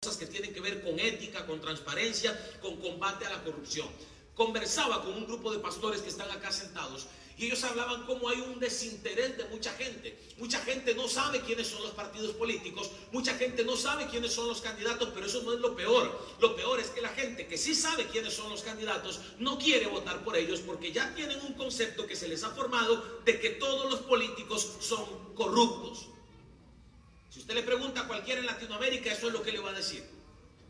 cosas que tienen que ver con ética, con transparencia, con combate a la corrupción. Conversaba con un grupo de pastores que están acá sentados y ellos hablaban cómo hay un desinterés de mucha gente. Mucha gente no sabe quiénes son los partidos políticos, mucha gente no sabe quiénes son los candidatos, pero eso no es lo peor. Lo peor es que la gente que sí sabe quiénes son los candidatos no quiere votar por ellos porque ya tienen un concepto que se les ha formado de que todos los políticos son corruptos. Si usted le pregunta a cualquiera en Latinoamérica, eso es lo que le va a decir.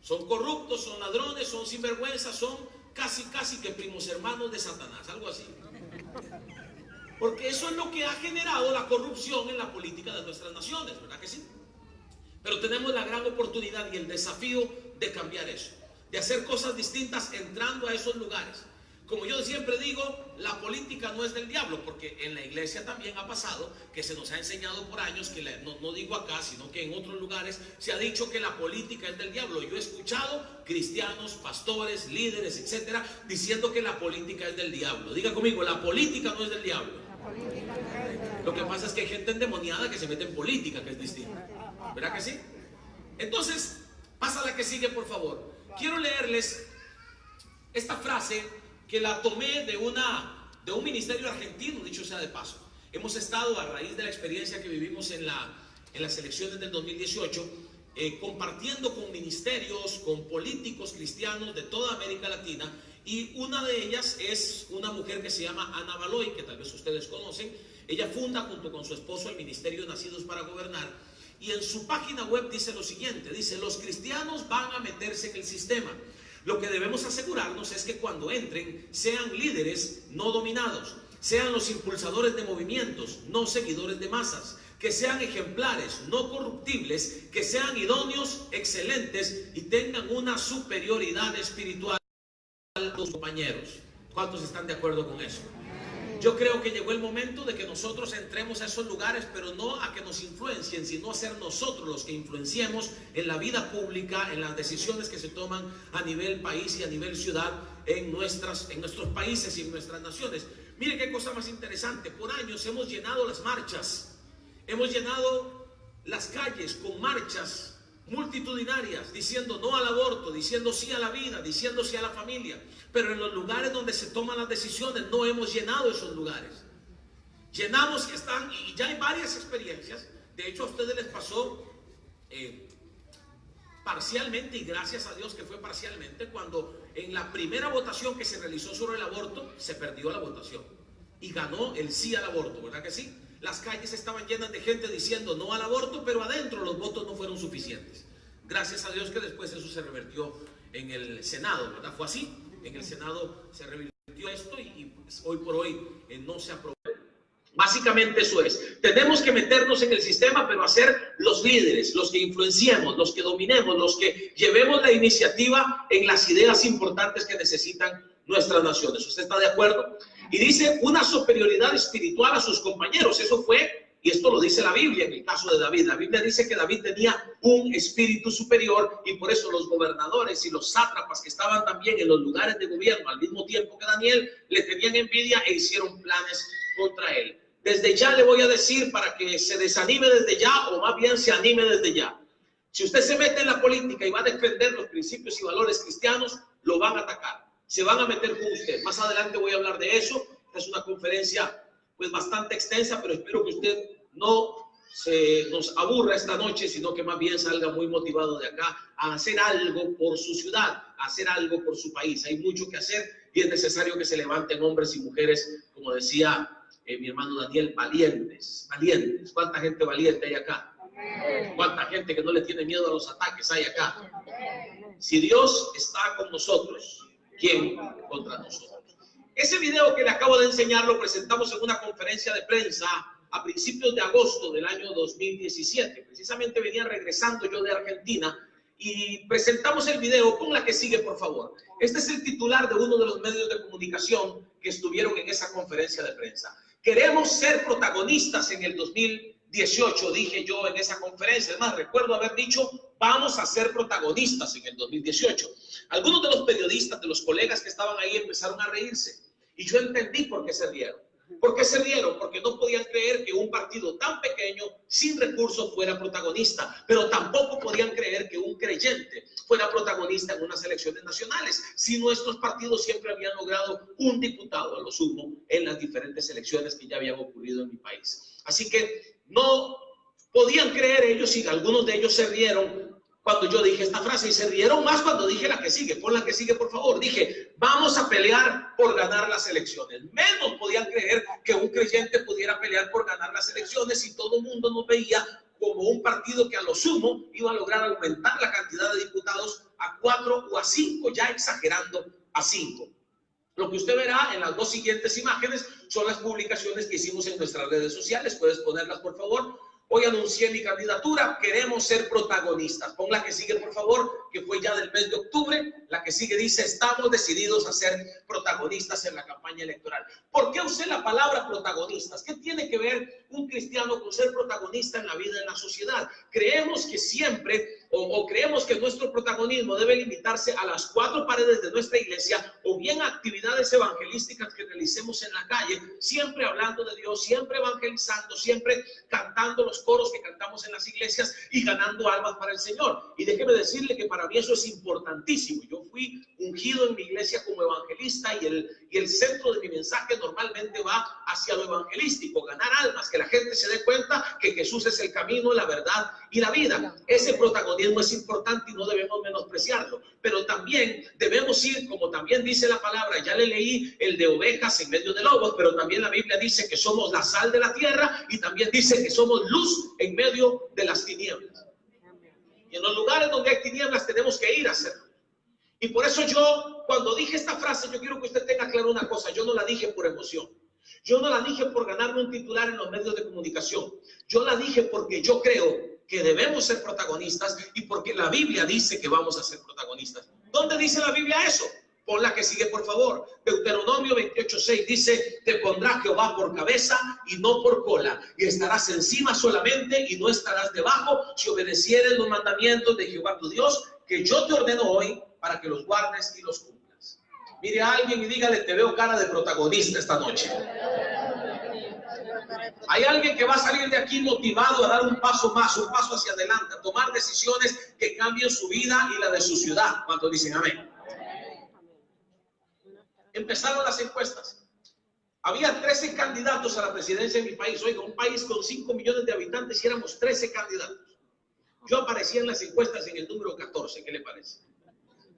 Son corruptos, son ladrones, son sinvergüenzas, son casi que primos hermanos de Satanás, algo así. Porque eso es lo que ha generado la corrupción en la política de nuestras naciones, ¿verdad que sí? Pero tenemos la gran oportunidad y el desafío de cambiar eso, de hacer cosas distintas entrando a esos lugares. Como yo siempre digo, la política no es del diablo, porque en la iglesia también ha pasado que se nos ha enseñado por años, que no digo acá, sino que en otros lugares se ha dicho que la política es del diablo. Yo he escuchado cristianos, pastores, líderes, etcétera, diciendo que la política es del diablo. Diga conmigo, la política no es del diablo. Lo que pasa es que hay gente endemoniada que se mete en política, que es distinta. ¿Verdad que sí? Entonces, pasa a la que sigue, por favor. Quiero leerles esta frase que la tomé de un ministerio argentino, dicho sea de paso. Hemos estado, a raíz de la experiencia que vivimos en las elecciones del 2018, compartiendo con ministerios, con políticos cristianos de toda América Latina, y una de ellas es una mujer que se llama Ana Baloy, que tal vez ustedes conocen. Ella funda junto con su esposo el Ministerio Nacidos para Gobernar, y en su página web dice lo siguiente, dice: los cristianos van a meterse en el sistema. Lo que debemos asegurarnos es que cuando entren sean líderes, no dominados, sean los impulsadores de movimientos, no seguidores de masas, que sean ejemplares, no corruptibles, que sean idóneos, excelentes y tengan una superioridad espiritual a los compañeros. ¿Cuántos están de acuerdo con eso? Yo creo que llegó el momento de que nosotros entremos a esos lugares, pero no a que nos influencien, sino a ser nosotros los que influenciemos en la vida pública, en las decisiones que se toman a nivel país y a nivel ciudad, en nuestros países y en nuestras naciones. Mire qué cosa más interesante. Por años hemos llenado las marchas, hemos llenado las calles con marchas multitudinarias, diciendo no al aborto, diciendo sí a la vida, diciendo sí a la familia, pero en los lugares donde se toman las decisiones no hemos llenado esos lugares. Llenamos y ya hay varias experiencias. De hecho, a ustedes les pasó parcialmente, y gracias a Dios que fue parcialmente, cuando en la primera votación que se realizó sobre el aborto se perdió la votación y ganó el sí al aborto, ¿verdad que sí? Las calles estaban llenas de gente diciendo no al aborto, pero adentro los votos no fueron suficientes. Gracias a Dios que después eso se revertió en el Senado, ¿verdad? Fue así. En el Senado se revirtió esto y pues, hoy por hoy no se aprobó. Básicamente eso es. Tenemos que meternos en el sistema, pero hacer los líderes, los que influenciemos, los que dominemos, los que llevemos la iniciativa en las ideas importantes que necesitan nuestras naciones. ¿Usted está de acuerdo? Y dice una superioridad espiritual a sus compañeros. Eso fue, y esto lo dice la Biblia en el caso de David. La Biblia dice que David tenía un espíritu superior y por eso los gobernadores y los sátrapas que estaban también en los lugares de gobierno al mismo tiempo que Daniel le tenían envidia e hicieron planes contra él. Desde ya le voy a decir para que se desanime desde ya, o más bien se anime desde ya. Si usted se mete en la política y va a defender los principios y valores cristianos, lo van a atacar. Se van a meter con usted. Más adelante voy a hablar de eso. Esta es una conferencia pues bastante extensa, pero espero que usted no se nos aburra esta noche, sino que más bien salga muy motivado de acá a hacer algo por su ciudad, a hacer algo por su país. Hay mucho que hacer y es necesario que se levanten hombres y mujeres, como decía mi hermano Daniel, valientes, valientes. ¿Cuánta gente valiente hay acá? ¿Cuánta gente que no le tiene miedo a los ataques hay acá? Si Dios está con nosotros, ¿quién contra nosotros? Ese video que le acabo de enseñar lo presentamos en una conferencia de prensa a principios de agosto del año 2017. Precisamente venía regresando yo de Argentina y presentamos el video. Con la que sigue, por favor. Este es el titular de uno de los medios de comunicación que estuvieron en esa conferencia de prensa. Queremos ser protagonistas en el 2018, dije yo en esa conferencia. Además, recuerdo haber dicho, vamos a ser protagonistas en el 2018. Algunos de los periodistas, de los colegas que estaban ahí, empezaron a reírse. Y yo entendí por qué se rieron. ¿Por qué se rieron? Porque no podían creer que un partido tan pequeño, sin recursos, fuera protagonista. Pero tampoco podían creer que un creyente fuera protagonista en unas elecciones nacionales. Si nuestros partidos siempre habían logrado un diputado a lo sumo en las diferentes elecciones que ya habían ocurrido en mi país. Así que no podían creer ellos, y algunos de ellos se rieron cuando yo dije esta frase, y se rieron más cuando dije la que sigue. Pon la que sigue, por favor. Dije, vamos a pelear por ganar las elecciones. Menos podían creer que un creyente pudiera pelear por ganar las elecciones, y todo el mundo nos veía como un partido que a lo sumo iba a lograr aumentar la cantidad de diputados a 4 o a 5, ya exagerando a 5. Lo que usted verá en las dos siguientes imágenes son las publicaciones que hicimos en nuestras redes sociales. Puedes ponerlas, por favor. Hoy anuncié mi candidatura, queremos ser protagonistas. Pon la que sigue, por favor, que fue ya del mes de octubre. La que sigue dice, estamos decididos a ser protagonistas en la campaña electoral. ¿Por qué usé la palabra protagonistas? ¿Qué tiene que ver un cristiano con ser protagonista en la vida, en la sociedad? Creemos que siempre, o creemos que nuestro protagonismo debe limitarse a las 4 paredes de nuestra iglesia, o bien a actividades evangelísticas que realicemos en la calle, siempre hablando de Dios, siempre evangelizando, siempre cantando los coros que cantamos en las iglesias y ganando almas para el Señor. Y déjeme decirle que para mí eso es importantísimo. Yo fui ungido en mi iglesia como evangelista, y el centro de mi mensaje normalmente va hacia lo evangelístico, ganar almas, que la gente se dé cuenta que Jesús es el camino, la verdad y la vida. Ese protagonismo es importante y no debemos menospreciarlo, pero también debemos ir, como también dice la palabra, ya le leí el de ovejas en medio de lobos, pero también la Biblia dice que somos la sal de la tierra, y también dice que somos luz en medio de las tinieblas. Y en los lugares donde hay tinieblas tenemos que ir a hacerlo. Y por eso yo, cuando dije esta frase, yo quiero que usted tenga claro una cosa. Yo no la dije por emoción. Yo no la dije por ganarme un titular en los medios de comunicación. Yo la dije porque yo creo que debemos ser protagonistas, y porque la Biblia dice que vamos a ser protagonistas. ¿Dónde dice la Biblia eso? Pon la que sigue, por favor. Deuteronomio 28:6 dice, te pondrá Jehová por cabeza y no por cola, y estarás encima solamente y no estarás debajo, si obedecieres los mandamientos de Jehová tu Dios, que yo te ordeno hoy, para que los guardes y los cumplas. Mire a alguien y dígale, te veo cara de protagonista esta noche. Hay alguien que va a salir de aquí motivado a dar un paso más, un paso hacia adelante, a tomar decisiones que cambien su vida y la de su ciudad. ¿Cuántos dicen amén? Empezaron las encuestas. Había 13 candidatos a la presidencia de mi país. Oiga, un país con 5 millones de habitantes y éramos 13 candidatos. Yo aparecía en las encuestas en el número 14. ¿Qué le parece?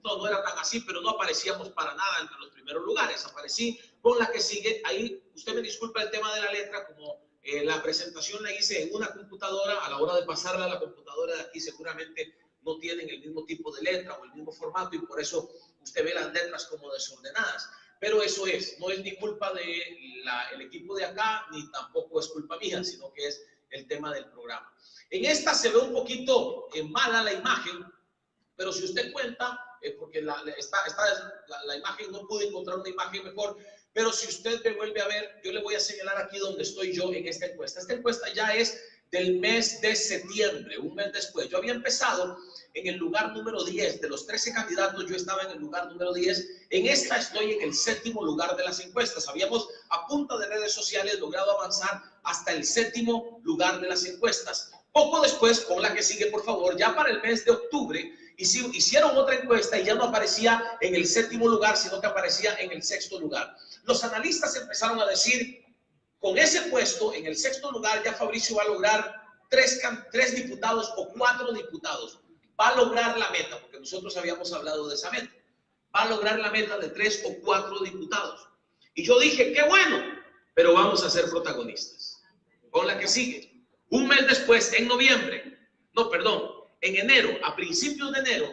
No, no era tan así, pero no aparecíamos para nada entre los primeros lugares. Aparecí con la que sigue. Ahí, usted me disculpa el tema de la letra, como la presentación la hice en una computadora. A la hora de pasarla a la computadora de aquí, seguramente no tienen el mismo tipo de letra o el mismo formato, y por eso usted ve las letras como desordenadas. Pero eso no es ni culpa del equipo de acá, ni tampoco es culpa mía, sino que es el tema del programa. En esta se ve un poquito mala la imagen, pero si usted cuenta, porque la imagen, no pude encontrar una imagen mejor, pero si usted me vuelve a ver, yo le voy a señalar aquí donde estoy yo en esta encuesta. Esta encuesta ya es del mes de septiembre, un mes después. Yo había empezado en el lugar número 10, de los 13 candidatos, yo estaba en el lugar número 10. En esta estoy en el 7º lugar de las encuestas. Habíamos, a punta de redes sociales, logrado avanzar hasta el 7º lugar de las encuestas. Poco después, con la que sigue, por favor, ya para el mes de octubre, hicieron otra encuesta y ya no aparecía en el 7º lugar, sino que aparecía en el 6º lugar. Los analistas empezaron a decir, con ese puesto, en el 6º lugar, ya Fabricio va a lograr 3 diputados o 4 diputados. Va a lograr la meta, porque nosotros habíamos hablado de esa meta. Va a lograr la meta de 3 o 4 diputados. Y yo dije, qué bueno, pero vamos a ser protagonistas. Con la que sigue. Un mes después, en enero, a principios de enero,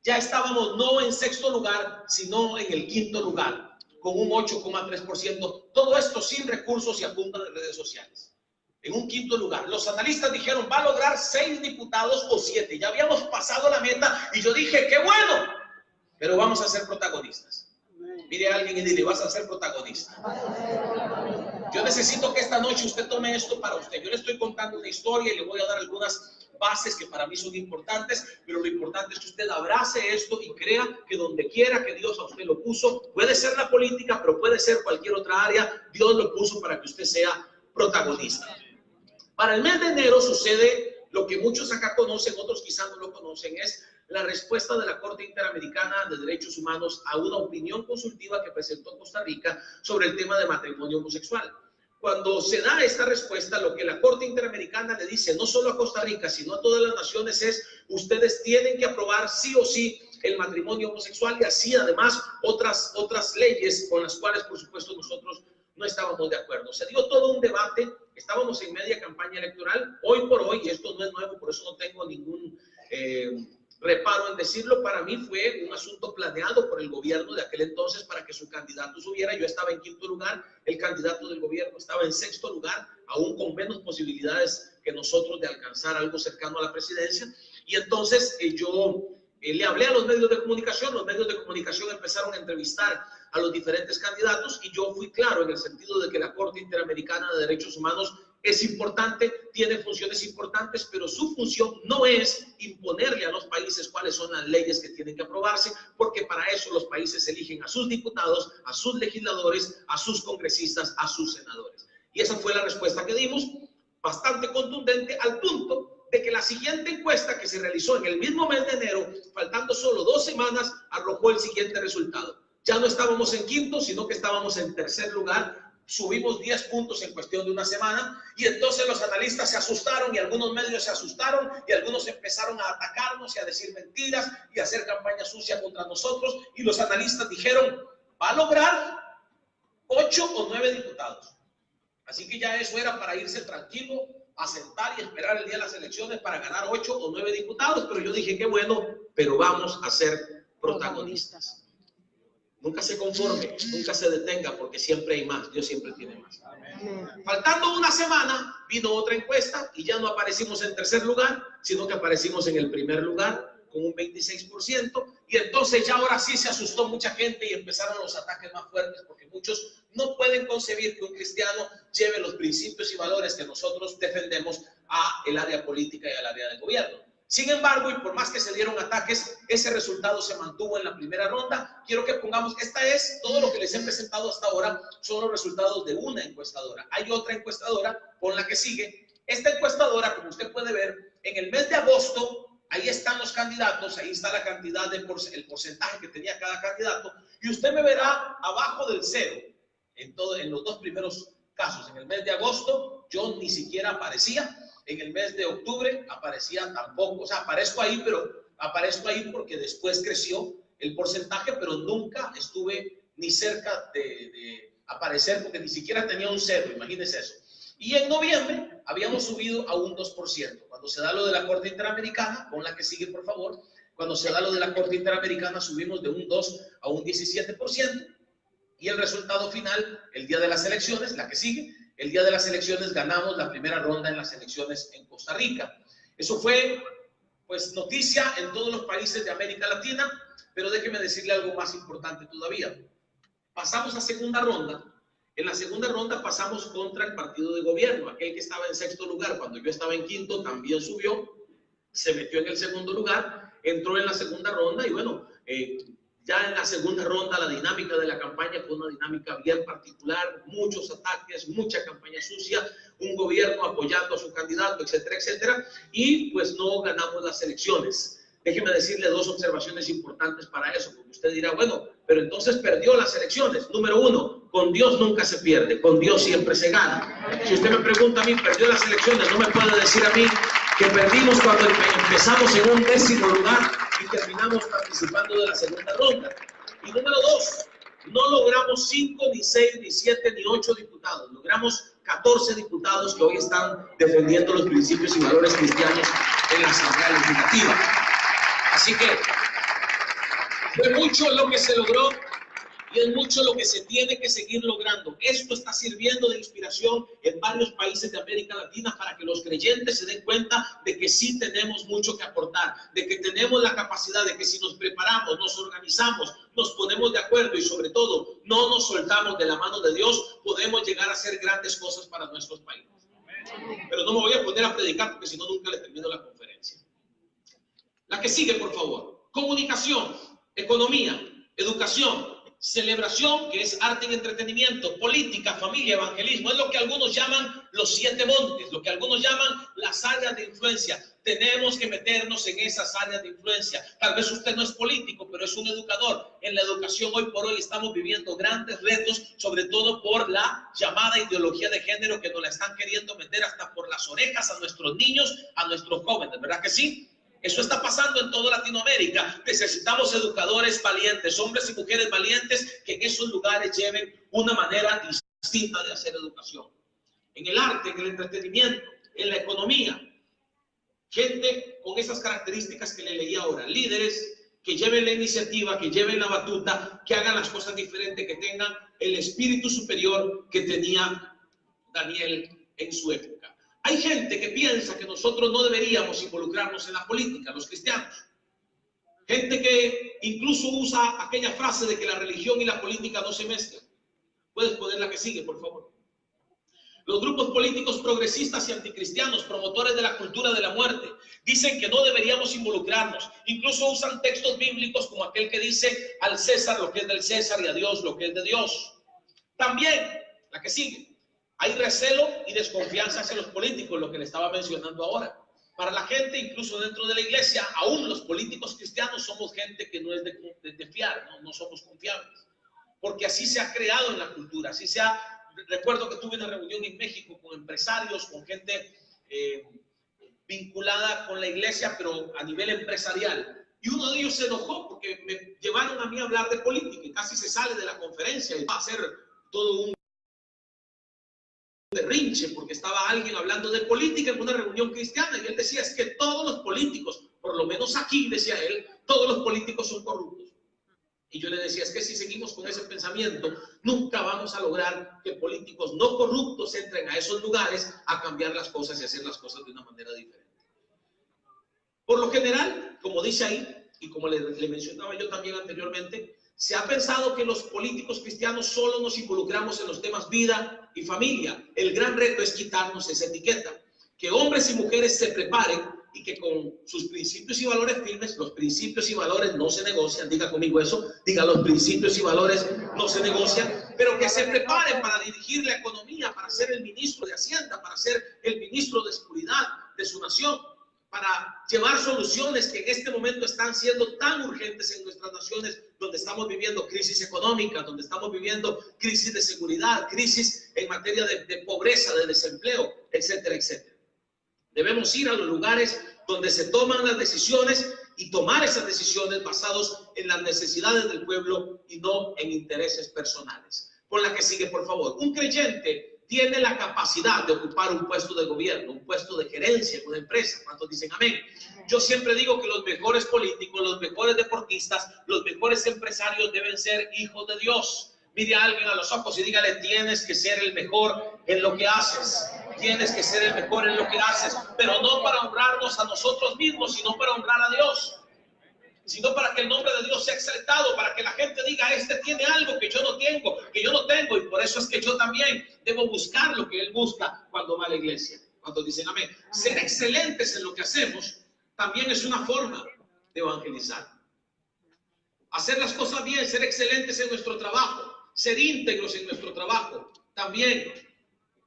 ya estábamos no en 6º lugar, sino en el 5º lugar, con un 8,3%. Todo esto sin recursos y a punta de redes sociales. En un 5º lugar. Los analistas dijeron, va a lograr 6 diputados o 7. Ya habíamos pasado la meta y yo dije, qué bueno, pero vamos a ser protagonistas. Mire a alguien y dile, vas a ser protagonista. Yo necesito que esta noche usted tome esto para usted. Yo le estoy contando una historia y le voy a dar algunas bases que para mí son importantes, pero lo importante es que usted abrace esto y crea que donde quiera que Dios a usted lo puso, puede ser la política, pero puede ser cualquier otra área, Dios lo puso para que usted sea protagonista. Para el mes de enero sucede lo que muchos acá conocen, otros quizás no lo conocen, es la respuesta de la Corte Interamericana de Derechos Humanos a una opinión consultiva que presentó Costa Rica sobre el tema de matrimonio homosexual. Cuando se da esta respuesta, lo que la Corte Interamericana le dice, no solo a Costa Rica, sino a todas las naciones, es ustedes tienen que aprobar sí o sí el matrimonio homosexual y así además otras leyes con las cuales, por supuesto, nosotros no estábamos de acuerdo. Se dio todo un debate, estábamos en media campaña electoral, hoy por hoy, esto no es nuevo, por eso no tengo ningún reparo en decirlo, para mí fue un asunto planeado por el gobierno de aquel entonces para que su candidato subiera. Yo estaba en 5º lugar, el candidato del gobierno estaba en 6º lugar, aún con menos posibilidades que nosotros de alcanzar algo cercano a la presidencia. Y entonces yo le hablé a los medios de comunicación empezaron a entrevistar a los diferentes candidatos y yo fui claro en el sentido de que la Corte Interamericana de Derechos Humanos es importante, tiene funciones importantes, pero su función no es imponerle a los países cuáles son las leyes que tienen que aprobarse, porque para eso los países eligen a sus diputados, a sus legisladores, a sus congresistas, a sus senadores. Y esa fue la respuesta que dimos, bastante contundente, al punto de que la siguiente encuesta que se realizó en el mismo mes de enero, faltando solo 2 semanas, arrojó el siguiente resultado. Ya no estábamos en 5º, sino que estábamos en 3er lugar. Subimos 10 puntos en cuestión de una semana y entonces los analistas se asustaron y algunos medios se asustaron y algunos empezaron a atacarnos y a decir mentiras y a hacer campaña sucia contra nosotros y los analistas dijeron, va a lograr 8 o 9 diputados. Así que ya eso era para irse tranquilo, a sentar y esperar el día de las elecciones para ganar 8 o 9 diputados, pero yo dije, qué bueno, pero vamos a ser protagonistas. Nunca se conforme, nunca se detenga, porque siempre hay más, Dios siempre tiene más. Amén. Faltando una semana, vino otra encuesta y ya no aparecimos en 3er lugar, sino que aparecimos en el 1er lugar con un 26%. Y entonces ya ahora sí se asustó mucha gente y empezaron los ataques más fuertes, porque muchos no pueden concebir que un cristiano lleve los principios y valores que nosotros defendemos al área política y al área de gobierno. Sin embargo, y por más que se dieron ataques, ese resultado se mantuvo en la primera ronda. Quiero que pongamos, todo lo que les he presentado hasta ahora, son los resultados de una encuestadora. Hay otra encuestadora, con la que sigue. Esta encuestadora, como usted puede ver, en el mes de agosto, ahí están los candidatos, ahí está la cantidad, el porcentaje que tenía cada candidato, y usted me verá abajo del 0, en los 2 primeros casos. En el mes de agosto, yo ni siquiera aparecía. En el mes de octubre aparecía tampoco, o sea, aparezco ahí, pero aparezco ahí porque después creció el porcentaje, pero nunca estuve ni cerca de aparecer porque ni siquiera tenía un 0, imagínense eso. Y en noviembre habíamos subido a un 2%. Cuando se da lo de la Corte Interamericana, con la que sigue por favor, cuando se da lo de la Corte Interamericana subimos de un 2 a un 17%. Y el resultado final, el día de las elecciones, la que sigue, el día de las elecciones ganamos la primera ronda en las elecciones en Costa Rica. Eso fue, pues, noticia en todos los países de América Latina, pero déjeme decirle algo más importante todavía. Pasamos a segunda ronda. En la segunda ronda pasamos contra el partido de gobierno, aquel que estaba en 6º lugar. Cuando yo estaba en 5º, también subió, se metió en el 2º lugar, entró en la segunda ronda y bueno, ya en la segunda ronda la dinámica de la campaña fue una dinámica bien particular, muchos ataques, mucha campaña sucia, un gobierno apoyando a su candidato, etcétera, etcétera, y pues no ganamos las elecciones. Déjeme decirle 2 observaciones importantes para eso, porque usted dirá, bueno, pero entonces perdió las elecciones. Número 1, con Dios nunca se pierde, con Dios siempre se gana. Si usted me pregunta a mí, perdió las elecciones, no me puede decir a mí que perdimos cuando empezamos en un 10º lugar y terminamos participando de la segunda ronda. Y número 2, no logramos 5, ni 6, ni 7, ni 8 diputados. Logramos 14 diputados que hoy están defendiendo los principios y valores cristianos en la Asamblea Legislativa. Así que fue mucho lo que se logró y es mucho lo que se tiene que seguir logrando. Esto está sirviendo de inspiración en varios países de América Latina para que los creyentes se den cuenta de que sí tenemos mucho que aportar, de que tenemos la capacidad, de que si nos preparamos, nos organizamos, nos ponemos de acuerdo y sobre todo no nos soltamos de la mano de Dios, podemos llegar a hacer grandes cosas para nuestros países. Pero no me voy a poner a predicar porque si no nunca le termino la conferencia. La que sigue, por favor. Comunicación, economía, educación, celebración, que es arte y entretenimiento, política, familia, evangelismo. Es lo que algunos llaman los 7 montes, lo que algunos llaman las áreas de influencia. Tenemos que meternos en esas áreas de influencia. Tal vez usted no es político, pero es un educador. En la educación hoy por hoy estamos viviendo grandes retos, sobre todo por la llamada ideología de género que nos la están queriendo meter hasta por las orejas a nuestros niños, a nuestros jóvenes, ¿verdad que sí? Eso está pasando en toda Latinoamérica. Necesitamos educadores valientes, hombres y mujeres valientes que en esos lugares lleven una manera distinta de hacer educación. En el arte, en el entretenimiento, en la economía. Gente con esas características que le leí ahora. Líderes que lleven la iniciativa, que lleven la batuta, que hagan las cosas diferentes, que tengan el espíritu superior que tenía Daniel en su época. Hay gente que piensa que nosotros no deberíamos involucrarnos en la política, los cristianos. Gente que incluso usa aquella frase de que la religión y la política no se mezclan. Puedes poner la que sigue, por favor. Los grupos políticos progresistas y anticristianos, promotores de la cultura de la muerte, dicen que no deberíamos involucrarnos. Incluso usan textos bíblicos como aquel que dice al César lo que es del César y a Dios lo que es de Dios. También, la que sigue. Hay recelo y desconfianza hacia los políticos, lo que le estaba mencionando ahora. Para la gente, incluso dentro de la iglesia, aún los políticos cristianos somos gente que no es de fiar, no somos confiables. Porque así se ha creado en la cultura, así se ha... Recuerdo que tuve una reunión en México con empresarios, con gente vinculada con la iglesia, pero a nivel empresarial. Y uno de ellos se enojó porque me llevaron a mí a hablar de política y casi se sale de la conferencia y va a hacer todo un berrinche porque estaba alguien hablando de política en una reunión cristiana y él decía, es que todos los políticos, por lo menos aquí, decía él, todos los políticos son corruptos. Y yo le decía, es que si seguimos con ese pensamiento, nunca vamos a lograr que políticos no corruptos entren a esos lugares a cambiar las cosas y hacer las cosas de una manera diferente. Por lo general, como dice ahí, y como le mencionaba yo también anteriormente, se ha pensado que los políticos cristianos solo nos involucramos en los temas vida y familia. El gran reto es quitarnos esa etiqueta. Que hombres y mujeres se preparen y que con sus principios y valores firmes, los principios y valores no se negocian, diga conmigo eso, diga los principios y valores no se negocian, pero que se preparen para dirigir la economía, para ser el ministro de Hacienda, para ser el ministro de Seguridad de su nación, para llevar soluciones que en este momento están siendo tan urgentes en nuestras naciones, donde estamos viviendo crisis económica, donde estamos viviendo crisis de seguridad, crisis en materia de pobreza, de desempleo, etcétera, etcétera. Debemos ir a los lugares donde se toman las decisiones y tomar esas decisiones basados en las necesidades del pueblo y no en intereses personales. Por la que sigue, por favor. Un creyente tiene la capacidad de ocupar un puesto de gobierno, un puesto de gerencia en una empresa. ¿Cuántos dicen amén? Yo siempre digo que los mejores políticos, los mejores deportistas, los mejores empresarios deben ser hijos de Dios. Mire a alguien a los ojos y dígale, tienes que ser el mejor en lo que haces. Tienes que ser el mejor en lo que haces, pero no para honrarnos a nosotros mismos, sino para honrar a Dios. Sino para que el nombre de Dios sea exaltado, para que la gente diga, este tiene algo que yo no tengo, y por eso es que yo también debo buscar lo que él busca cuando va a la iglesia. Cuando dicen amén. Ser excelentes en lo que hacemos también es una forma de evangelizar. Hacer las cosas bien, ser excelentes en nuestro trabajo, ser íntegros en nuestro trabajo, también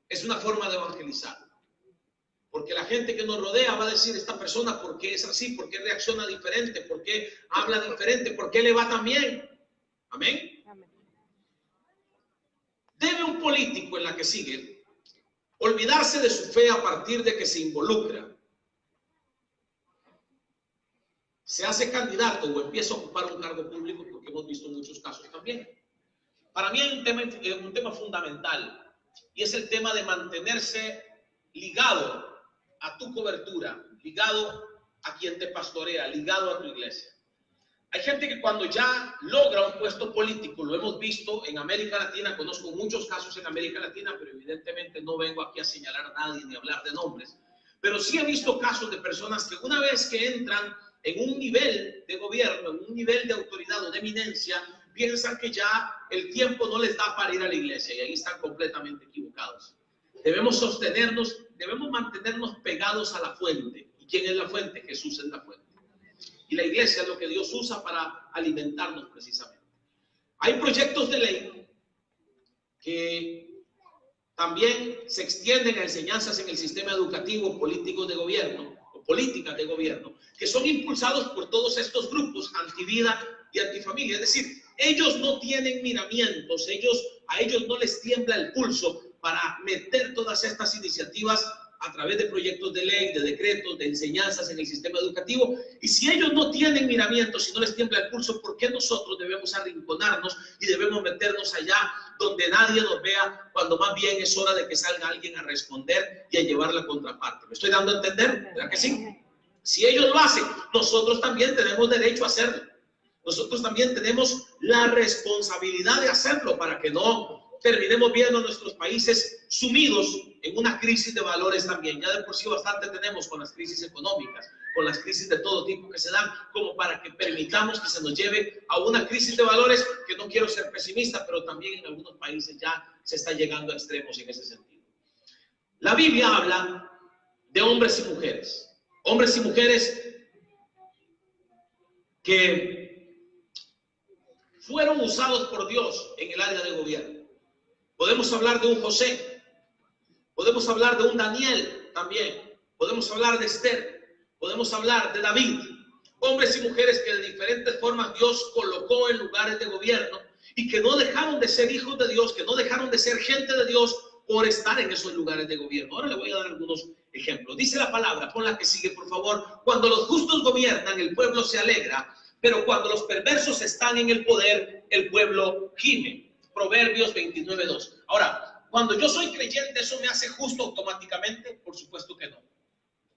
es una forma de evangelizar. Porque la gente que nos rodea va a decir, esta persona, ¿por qué es así? ¿Por qué reacciona diferente? ¿Por qué habla diferente? ¿Por qué le va tan bien? Amén. ¿Debe un político en la que sigue olvidarse de su fe a partir de que se involucra? Se hace candidato o empieza a ocupar un cargo público, porque hemos visto muchos casos también. Para mí hay un tema fundamental, y es el tema de mantenerse ligado a tu cobertura, ligado a quien te pastorea, ligado a tu iglesia. Hay gente que cuando ya logra un puesto político, lo hemos visto en América Latina, conozco muchos casos en América Latina, pero evidentemente no vengo aquí a señalar a nadie ni a hablar de nombres, pero sí he visto casos de personas que una vez que entran en un nivel de gobierno, en un nivel de autoridad o de eminencia, piensan que ya el tiempo no les da para ir a la iglesia, y ahí están completamente equivocados. Debemos sostenernos, debemos mantenernos pegados a la fuente. ¿Y quién es la fuente? Jesús es la fuente. Y la iglesia es lo que Dios usa para alimentarnos precisamente. Hay proyectos de ley que también se extienden a enseñanzas en el sistema educativo, políticos de gobierno o políticas de gobierno, que son impulsados por todos estos grupos antivida y antifamilia. Es decir, ellos no tienen miramientos, a ellos no les tiembla el pulso para meter todas estas iniciativas a través de proyectos de ley, de decretos, de enseñanzas en el sistema educativo. Y si ellos no tienen miramientos, si no les tiembla el pulso, ¿por qué nosotros debemos arrinconarnos y debemos meternos allá donde nadie nos vea, cuando más bien es hora de que salga alguien a responder y a llevar la contraparte? ¿Me estoy dando a entender? ¿Verdad que sí? Si ellos lo hacen, nosotros también tenemos derecho a hacerlo. Nosotros también tenemos la responsabilidad de hacerlo para que no terminemos viendo a nuestros países sumidos en una crisis de valores también. Ya de por sí bastante tenemos con las crisis económicas, con las crisis de todo tipo que se dan, como para que permitamos que se nos lleve a una crisis de valores que no quiero ser pesimista, pero también en algunos países ya se está llegando a extremos en ese sentido. La Biblia habla de hombres y mujeres que fueron usados por Dios en el área de gobierno. Podemos hablar de un José, podemos hablar de un Daniel también, podemos hablar de Esther, podemos hablar de David, hombres y mujeres que de diferentes formas Dios colocó en lugares de gobierno y que no dejaron de ser hijos de Dios, que no dejaron de ser gente de Dios por estar en esos lugares de gobierno. Ahora le voy a dar algunos ejemplos. Dice la palabra, pon la que sigue por favor: cuando los justos gobiernan, el pueblo se alegra, pero cuando los perversos están en el poder, el pueblo gime. Proverbios 29:2. Ahora, cuando yo soy creyente, ¿eso me hace justo automáticamente? Por supuesto que no.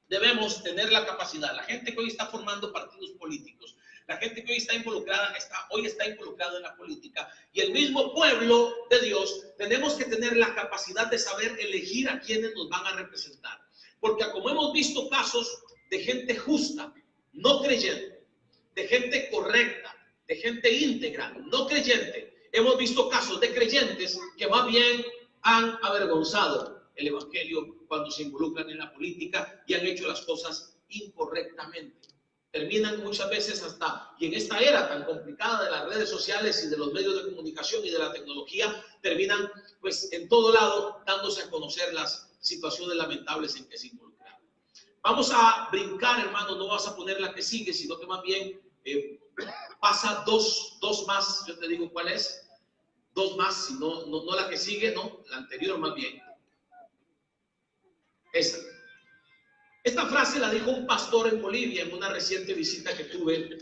Debemos tener la capacidad. La gente que hoy está formando partidos políticos, la gente que hoy está involucrada, hoy está involucrada en la política, y el mismo pueblo de Dios, tenemos que tener la capacidad de saber elegir a quienes nos van a representar. Porque como hemos visto casos de gente justa, no creyente, de gente correcta, de gente íntegra, no creyente, hemos visto casos de creyentes que más bien han avergonzado el evangelio cuando se involucran en la política y han hecho las cosas incorrectamente. Terminan muchas veces y en esta era tan complicada de las redes sociales y de los medios de comunicación y de la tecnología, terminan pues en todo lado dándose a conocer las situaciones lamentables en que se involucran. Vamos a brincar, hermano, no vas a poner la que sigue, sino que más bien pasa dos más. Yo te digo cuál es. Dos más, si no la que sigue, no, la anterior más bien. Esta frase la dijo un pastor en Bolivia en una reciente visita que tuve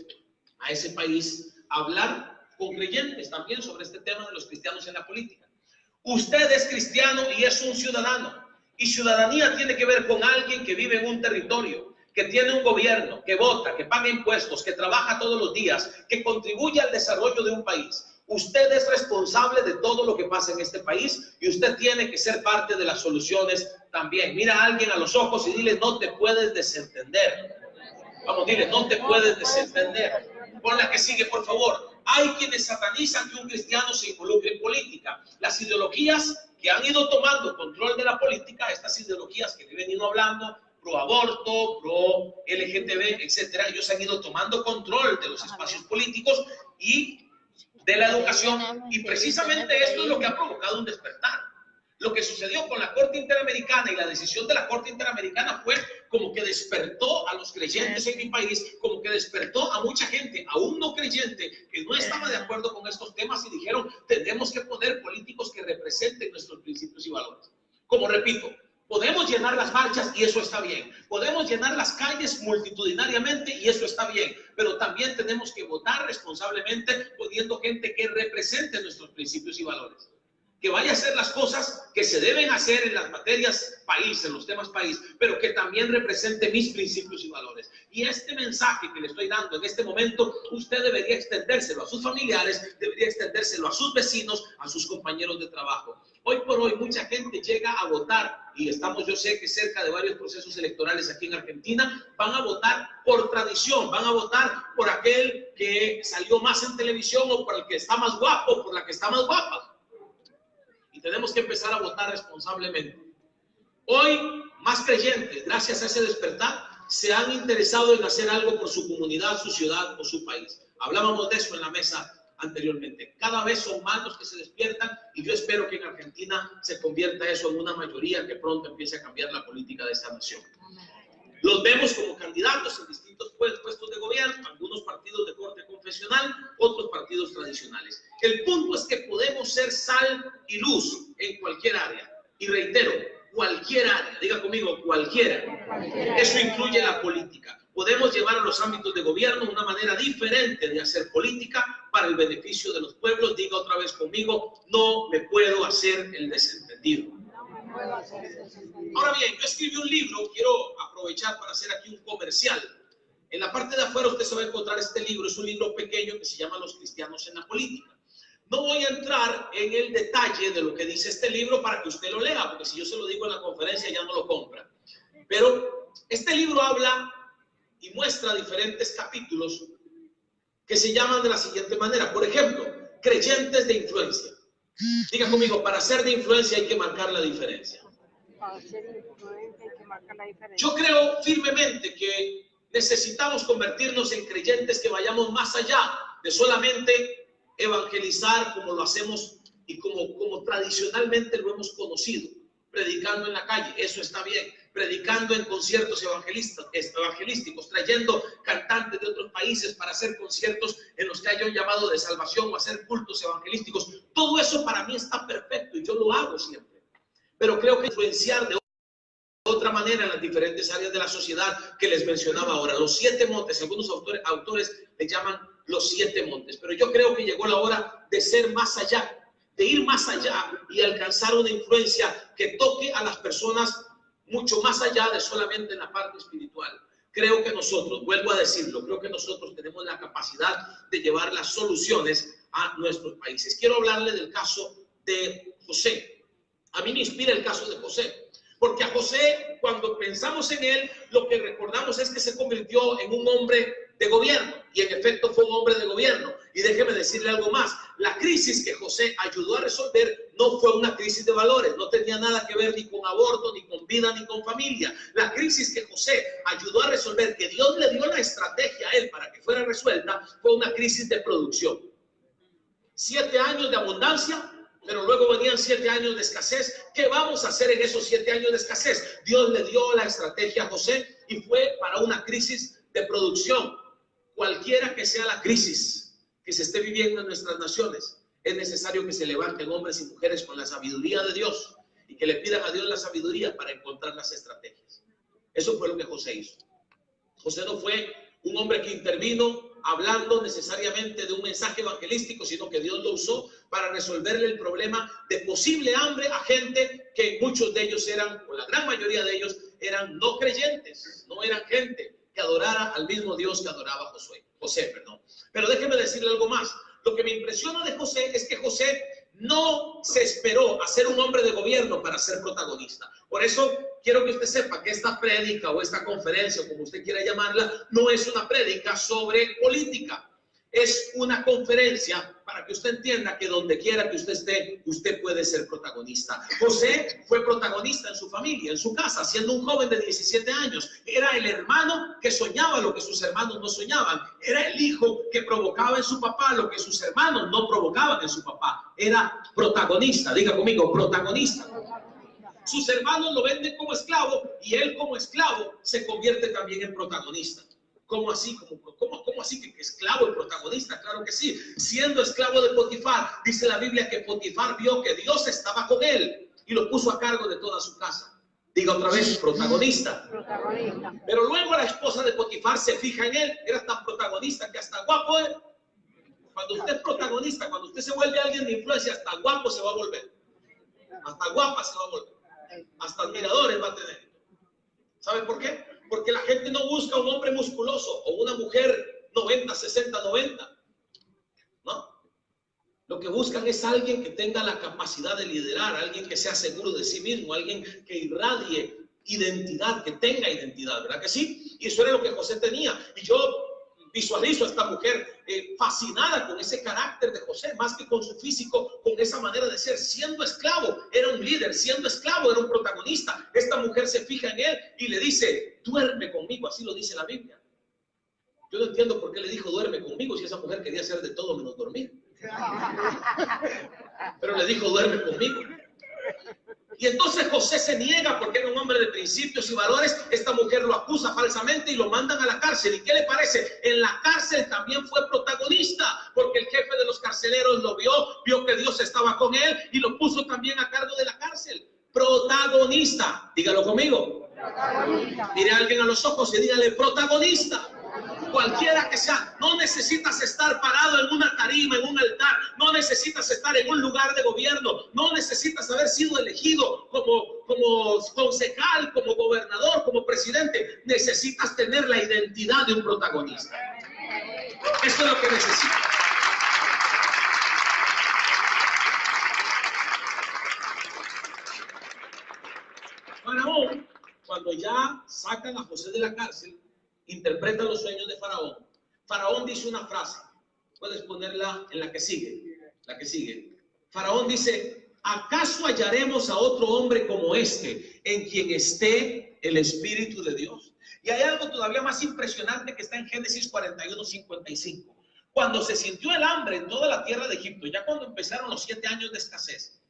a ese país, a hablar con creyentes también sobre este tema de los cristianos en la política. Usted es cristiano y es un ciudadano, y ciudadanía tiene que ver con alguien que vive en un territorio, que tiene un gobierno, que vota, que paga impuestos, que trabaja todos los días, que contribuye al desarrollo de un país. Usted es responsable de todo lo que pasa en este país y usted tiene que ser parte de las soluciones también. Mira a alguien a los ojos y dile: no te puedes desentender. Vamos, dile: no te puedes desentender. Pon la que sigue, por favor. Hay quienes satanizan que un cristiano se involucre en política. Las ideologías que han ido tomando control de la política, estas ideologías que he venido hablando, pro aborto, pro LGTB, etcétera, ellos han ido tomando control de los espacios políticos y de la educación, y precisamente esto es lo que ha provocado un despertar. Lo que sucedió con la Corte Interamericana y la decisión de la Corte Interamericana fue como que despertó a los creyentes en mi país, como que despertó a mucha gente, aún no creyente, que no estaba de acuerdo con estos temas, y dijeron: tenemos que poner políticos que representen nuestros principios y valores. Como repito, podemos llenar las marchas y eso está bien. Podemos llenar las calles multitudinariamente y eso está bien. Pero también tenemos que votar responsablemente poniendo gente que represente nuestros principios y valores. Que vaya a hacer las cosas que se deben hacer en las materias país, en los temas país, pero que también represente mis principios y valores. Y este mensaje que le estoy dando en este momento, usted debería extendérselo a sus familiares, debería extendérselo a sus vecinos, a sus compañeros de trabajo. Hoy por hoy mucha gente llega a votar, y estamos, yo sé que cerca de varios procesos electorales aquí en Argentina, van a votar por tradición, van a votar por aquel que salió más en televisión, o por el que está más guapo, o por la que está más guapa. Y tenemos que empezar a votar responsablemente. Hoy, más creyentes, gracias a ese despertar, se han interesado en hacer algo por su comunidad, su ciudad o su país. Hablábamos de eso en la mesa anteriormente. Cada vez son más los que se despiertan y yo espero que en Argentina se convierta eso en una mayoría que pronto empiece a cambiar la política de esta nación. Los vemos como candidatos en distintos puestos de gobierno, algunos partidos de corte confesional, otros partidos tradicionales. El punto es que podemos ser sal y luz en cualquier área. Y reitero, cualquier área, diga conmigo, cualquiera. Eso incluye la política. Podemos llevar a los ámbitos de gobierno una manera diferente de hacer política para el beneficio de los pueblos. Diga otra vez conmigo, no me puedo hacer el desentendido. Ahora bien, yo escribí un libro, quiero aprovechar para hacer aquí un comercial. En la parte de afuera usted se va a encontrar este libro, es un libro pequeño que se llama Los cristianos en la política. No voy a entrar en el detalle de lo que dice este libro para que usted lo lea, porque si yo se lo digo en la conferencia ya no lo compra. Pero este libro habla y muestra diferentes capítulos que se llaman de la siguiente manera. Por ejemplo, creyentes de influencia. Diga conmigo, para ser de influencia hay que marcar la diferencia. Para ser de influencia hay que marcar la diferencia. Yo creo firmemente que necesitamos convertirnos en creyentes que vayamos más allá de solamente evangelizar como lo hacemos y como tradicionalmente lo hemos conocido, predicando en la calle. Eso está bien. Predicando en conciertos evangelísticos, trayendo cantantes de otros países para hacer conciertos en los que haya un llamado de salvación o hacer cultos evangelísticos. Todo eso para mí está perfecto y yo lo hago siempre. Pero creo que influenciar de otra manera en las diferentes áreas de la sociedad que les mencionaba ahora. Los 7 montes, algunos autores le llaman los 7 montes. Pero yo creo que llegó la hora de ser más allá, de ir más allá y alcanzar una influencia que toque a las personas mucho más allá de solamente en la parte espiritual. Creo que nosotros, vuelvo a decirlo, creo que nosotros tenemos la capacidad de llevar las soluciones a nuestros países. Quiero hablarle del caso de José. A mí me inspira el caso de José, porque a José, cuando pensamos en él, lo que recordamos es que se convirtió en un hombre de gobierno, y en efecto fue un hombre de gobierno. Y déjeme decirle algo más, la crisis que José ayudó a resolver no fue una crisis de valores, no tenía nada que ver ni con aborto, ni con vida, ni con familia. La crisis que José ayudó a resolver, que Dios le dio la estrategia a él para que fuera resuelta, fue una crisis de producción. 7 años de abundancia, pero luego venían 7 años de escasez. ¿Qué vamos a hacer en esos 7 años de escasez? Dios le dio la estrategia a José y fue para una crisis de producción. Cualquiera que sea la crisis que se esté viviendo en nuestras naciones, es necesario que se levanten hombres y mujeres con la sabiduría de Dios y que le pidan a Dios la sabiduría para encontrar las estrategias. Eso fue lo que José hizo. José no fue un hombre que intervino hablando necesariamente de un mensaje evangelístico, sino que Dios lo usó para resolverle el problema de posible hambre a gente que muchos de ellos eran, o la gran mayoría de ellos, eran no creyentes, no eran gente que adorara al mismo Dios que adoraba José. Pero déjeme decirle algo más. Lo que me impresiona de José es que José no se esperó a ser un hombre de gobierno para ser protagonista. Por eso quiero que usted sepa que esta prédica o esta conferencia, como usted quiera llamarla, no es una prédica sobre política. Es una conferencia para que usted entienda que donde quiera que usted esté, usted puede ser protagonista. José fue protagonista en su familia, en su casa, siendo un joven de 17 años. Era el hermano que soñaba lo que sus hermanos no soñaban. Era el hijo que provocaba en su papá lo que sus hermanos no provocaban en su papá. Era protagonista, diga conmigo, protagonista. Sus hermanos lo venden como esclavo y él como esclavo se convierte también en protagonista. ¿Cómo así? ¿Cómo así que esclavo y protagonista? Claro que sí. Siendo esclavo de Potifar, dice la Biblia que Potifar vio que Dios estaba con él y lo puso a cargo de toda su casa. Diga otra vez, protagonista. Protagonista. Pero luego la esposa de Potifar se fija en él. Era tan protagonista que hasta guapo es. Cuando usted es protagonista, cuando usted se vuelve alguien de influencia, hasta guapo se va a volver. Hasta guapa se va a volver. Hasta admiradores va a tener. ¿Sabe por qué? Porque la gente no busca un hombre musculoso o una mujer 90, 60, 90. ¿No? Lo que buscan es alguien que tenga la capacidad de liderar, alguien que sea seguro de sí mismo, alguien que irradie identidad, que tenga identidad, ¿verdad que sí? Y eso era lo que José tenía. Y yo visualizo a esta mujer fascinada con ese carácter de José, más que con su físico, con esa manera de ser. Siendo esclavo, era un líder. Siendo esclavo, era un protagonista. Esta mujer se fija en él y le dice, duerme conmigo. Así lo dice la Biblia. Yo no entiendo por qué le dijo, duerme conmigo, si esa mujer quería hacer de todo menos dormir. Pero le dijo, duerme conmigo. Y entonces José se niega porque era un hombre de principios y valores. Esta mujer lo acusa falsamente y lo mandan a la cárcel. ¿Y qué le parece? En la cárcel también fue protagonista, porque el jefe de los carceleros lo vio que Dios estaba con él y lo puso también a cargo de la cárcel. Protagonista. Dígalo conmigo. Protagonista. Mire a alguien a los ojos y dígale, protagonista. Cualquiera que sea, no necesitas estar parado en una tarima, en un altar, no necesitas estar en un lugar de gobierno, no necesitas haber sido elegido como concejal, como gobernador, como presidente. Necesitas tener la identidad de un protagonista. Eso es lo que necesitas. Faraón, cuando ya sacan a José de la cárcel, interpreta los sueños de Faraón. Faraón dice una frase. Puedes ponerla en la que sigue. La que sigue. Faraón dice, ¿acaso hallaremos a otro hombre como este, en quien esté el Espíritu de Dios? Y hay algo todavía más impresionante que está en Génesis 41:55. Cuando se sintió el hambre en toda la tierra de Egipto, ya cuando empezaron los 7 años de escasez,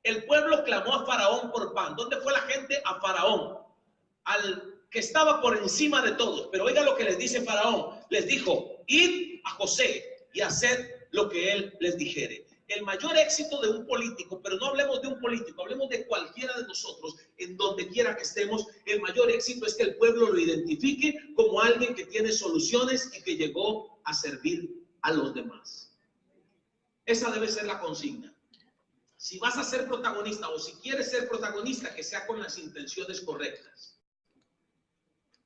el pueblo clamó a Faraón por pan. ¿Dónde fue la gente? A Faraón, al que estaba por encima de todos. Pero oiga lo que les dice Faraón. Les dijo, id a José y haced lo que él les dijere. El mayor éxito de un político, pero no hablemos de un político, hablemos de cualquiera de nosotros, en donde quiera que estemos, el mayor éxito es que el pueblo lo identifique como alguien que tiene soluciones y que llegó a servir a los demás. Esa debe ser la consigna. Si vas a ser protagonista o si quieres ser protagonista, que sea con las intenciones correctas.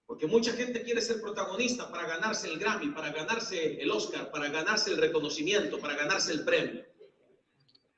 Porque mucha gente quiere ser protagonista para ganarse el Grammy, para ganarse el Oscar, para ganarse el reconocimiento, para ganarse el premio.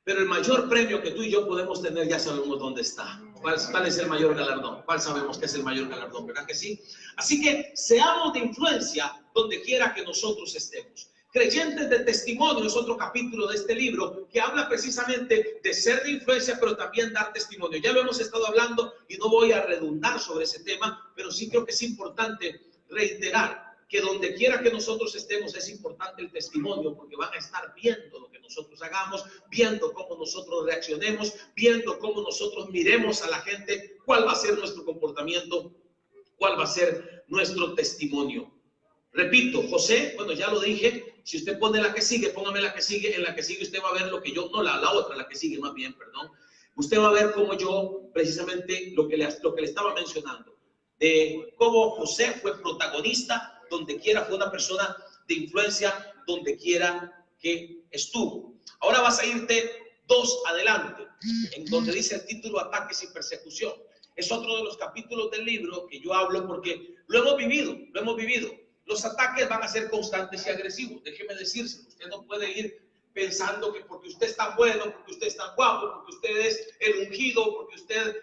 Pero el mayor premio que tú y yo podemos tener, ya sabemos dónde está. ¿Cuál es el mayor galardón? ¿Cuál sabemos que es el mayor galardón? ¿Verdad que sí? Así que seamos de influencia donde quiera que nosotros estemos. Creyentes de testimonio es otro capítulo de este libro que habla precisamente de ser de influencia, pero también dar testimonio. Ya lo hemos estado hablando y no voy a redundar sobre ese tema, pero sí creo que es importante reiterar que donde quiera que nosotros estemos es importante el testimonio, porque van a estar viendo lo que nosotros hagamos, viendo cómo nosotros reaccionemos, viendo cómo nosotros miremos a la gente, cuál va a ser nuestro comportamiento, cuál va a ser nuestro testimonio. Repito, José, bueno, ya lo dije. Si usted pone la que sigue, póngame la que sigue. En la que sigue usted va a ver lo que yo, no, la otra, la que sigue más bien, perdón. Usted va a ver cómo yo, precisamente lo que le estaba mencionando, de cómo José fue protagonista, donde quiera fue una persona de influencia, donde quiera que estuvo. Ahora vas a irte 2 adelante, en donde dice el título Ataques y Persecución. Es otro de los capítulos del libro que yo hablo porque lo hemos vivido, lo hemos vivido. Los ataques van a ser constantes y agresivos. Déjeme decírselo, usted no puede ir pensando que porque usted es tan bueno, porque usted es tan guapo, porque usted es el ungido, porque usted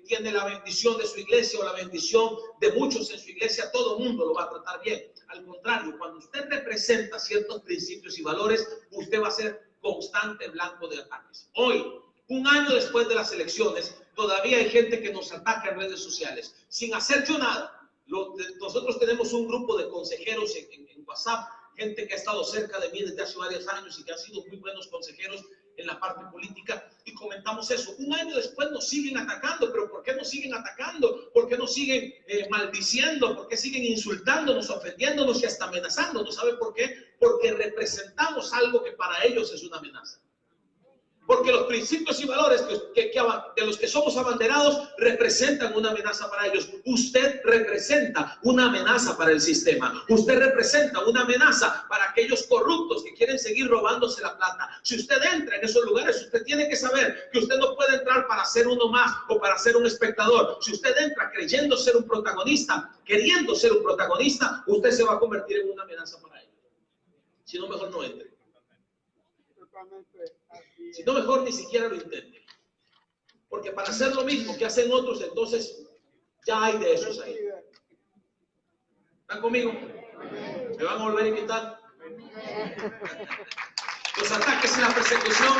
tiene la bendición de su iglesia o la bendición de muchos en su iglesia, todo el mundo lo va a tratar bien. Al contrario, cuando usted representa ciertos principios y valores, usted va a ser constante blanco de ataques. Hoy, un año después de las elecciones, todavía hay gente que nos ataca en redes sociales sin hacer yo nada. Nosotros tenemos un grupo de consejeros en WhatsApp, gente que ha estado cerca de mí desde hace varios años y que han sido muy buenos consejeros en la parte política, y comentamos eso. Un año después nos siguen atacando. ¿Pero por qué nos siguen atacando? ¿Por qué nos siguen maldiciendo? ¿Por qué siguen insultándonos, ofendiéndonos y hasta amenazándonos? ¿Sabe por qué? Porque representamos algo que para ellos es una amenaza. Porque los principios y valores de los que somos abanderados representan una amenaza para ellos. Usted representa una amenaza para el sistema. Usted representa una amenaza para aquellos corruptos que quieren seguir robándose la plata. Si usted entra en esos lugares, usted tiene que saber que usted no puede entrar para ser uno más o para ser un espectador. Si usted entra creyendo ser un protagonista, queriendo ser un protagonista, usted se va a convertir en una amenaza para ellos. Si no, mejor no entre. Si no, mejor ni siquiera lo intente. Porque para hacer lo mismo que hacen otros, entonces ya hay de esos ahí. ¿Están conmigo? ¿Me van a volver a invitar? Los ataques y la persecución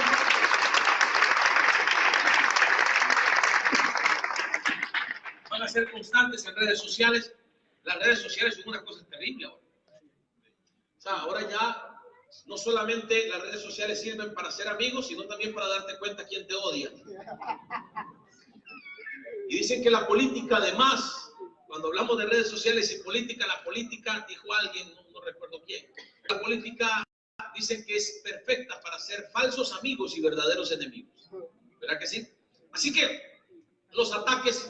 van a ser constantes en redes sociales. Las redes sociales son una cosa terrible ahora. O sea, ahora ya no solamente las redes sociales sirven para ser amigos, sino también para darte cuenta quién te odia. Y dicen que la política, además, cuando hablamos de redes sociales y política, la política, dijo alguien, no recuerdo quién, la política dicen que es perfecta para ser falsos amigos y verdaderos enemigos. ¿Verdad que sí? Así que los ataques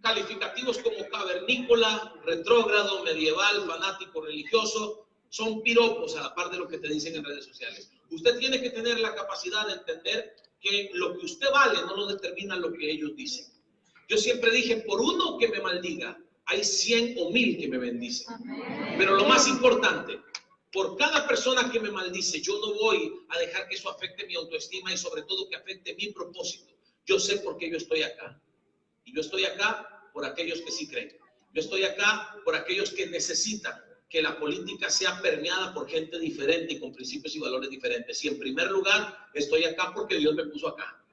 calificativos como cavernícola, retrógrado, medieval, fanático, religioso, son piropos a la par de lo que te dicen en redes sociales. Usted tiene que tener la capacidad de entender que lo que usted vale no lo determina lo que ellos dicen. Yo siempre dije, por uno que me maldiga, hay 100 o 1000 que me bendicen. Pero lo más importante, por cada persona que me maldice, yo no voy a dejar que eso afecte mi autoestima y sobre todo que afecte mi propósito. Yo sé por qué yo estoy acá. Y yo estoy acá por aquellos que sí creen. Yo estoy acá por aquellos que necesitan que la política sea permeada por gente diferente y con principios y valores diferentes. Y en primer lugar, estoy acá porque Dios me puso acá.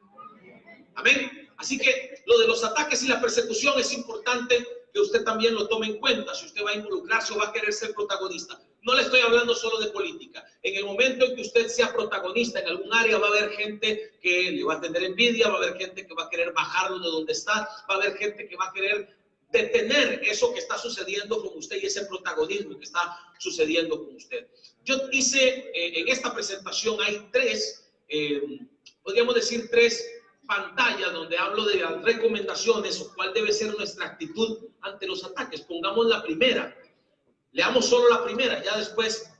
Amén. Así que lo de los ataques y la persecución es importante que usted también lo tome en cuenta. Si usted va a involucrarse o va a querer ser protagonista. No le estoy hablando solo de política. En el momento en que usted sea protagonista en algún área, va a haber gente que le va a tener envidia, va a haber gente que va a querer bajarlo de donde está, va a haber gente que va a querer detener eso que está sucediendo con usted y ese protagonismo que está sucediendo con usted. Yo hice en esta presentación, hay tres, podríamos decir tres pantallas donde hablo de las recomendaciones o cuál debe ser nuestra actitud ante los ataques. Pongamos la primera. Leamos solo la primera, ya después,